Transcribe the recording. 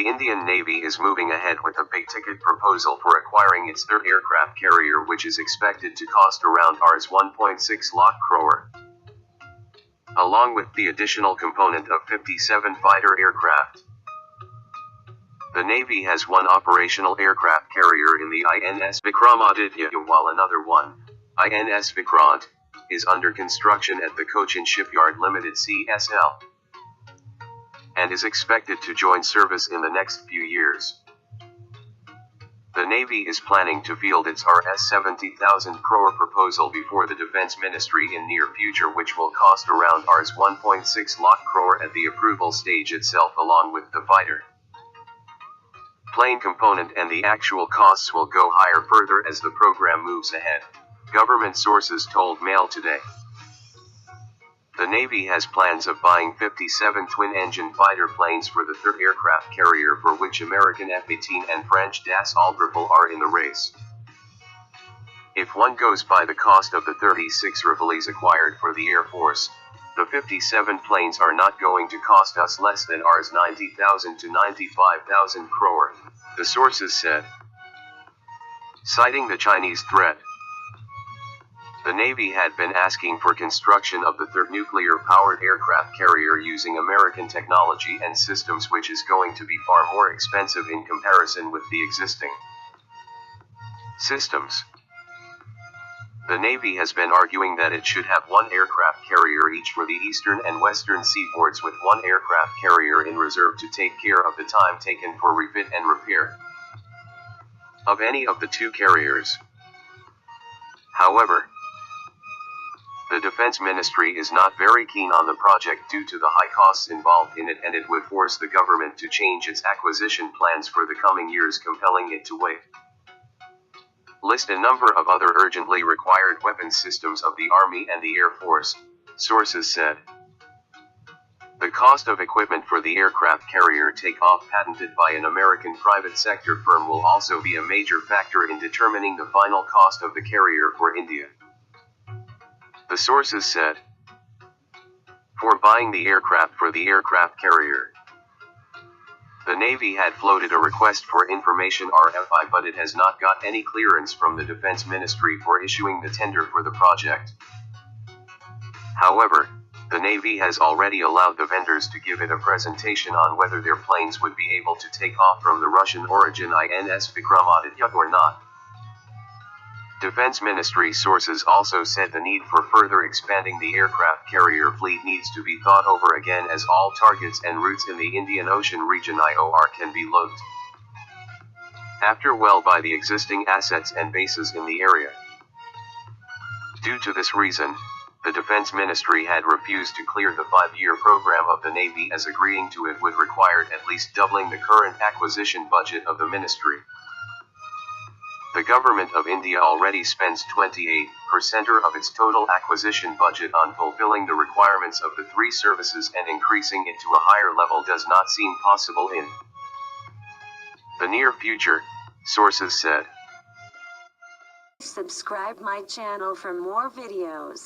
The Indian Navy is moving ahead with a big-ticket proposal for acquiring its third aircraft carrier, which is expected to cost around Rs 1.6 lakh crore. Along with the additional component of 57 fighter aircraft. The Navy has one operational aircraft carrier in the INS Vikramaditya, while another one, INS Vikrant, is under construction at the Cochin Shipyard Limited CSL, and is expected to join service in the next few years. The Navy is planning to field its Rs 70,000 crore proposal before the Defense Ministry in near future, which will cost around Rs 1.6 lakh crore at the approval stage itself, along with the fighter plane component, and the actual costs will go higher further as the program moves ahead, government sources told Mail today. The Navy has plans of buying 57 twin-engine fighter planes for the third aircraft carrier, for which American F-18 and French Dassault Rafale are in the race. If one goes by the cost of the 36 Rafales acquired for the Air Force, the 57 planes are not going to cost us less than Rs 90,000 to 95,000 crore, the sources said. Citing the Chinese threat, the Navy had been asking for construction of the third nuclear-powered aircraft carrier using American technology and systems, which is going to be far more expensive in comparison with the existing systems. The Navy has been arguing that it should have one aircraft carrier each for the eastern and western seaports, with one aircraft carrier in reserve to take care of the time taken for refit and repair of any of the two carriers. However, the Defense Ministry is not very keen on the project due to the high costs involved in it, and it would force the government to change its acquisition plans for the coming years, compelling it to wait. List a number of other urgently required weapons systems of the Army and the Air Force, sources said. The cost of equipment for the aircraft carrier takeoff, patented by an American private sector firm, will also be a major factor in determining the final cost of the carrier for India. The sources said. For buying the aircraft for the aircraft carrier, the Navy had floated a request for information RFI, but it has not got any clearance from the Defense Ministry for issuing the tender for the project. However, the Navy has already allowed the vendors to give it a presentation on whether their planes would be able to take off from the Russian origin INS Vikramaditya or not. Defense Ministry sources also said the need for further expanding the aircraft carrier fleet needs to be thought over again, as all targets and routes in the Indian Ocean region IOR can be looked after well by the existing assets and bases in the area. Due to this reason, the Defense Ministry had refused to clear the 5-year program of the Navy, as agreeing to it would require at least doubling the current acquisition budget of the ministry. The government of India already spends 28% of its total acquisition budget on fulfilling the requirements of the three services, and increasing it to a higher level does not seem possible in the near future, sources said. Subscribe my channel for more videos.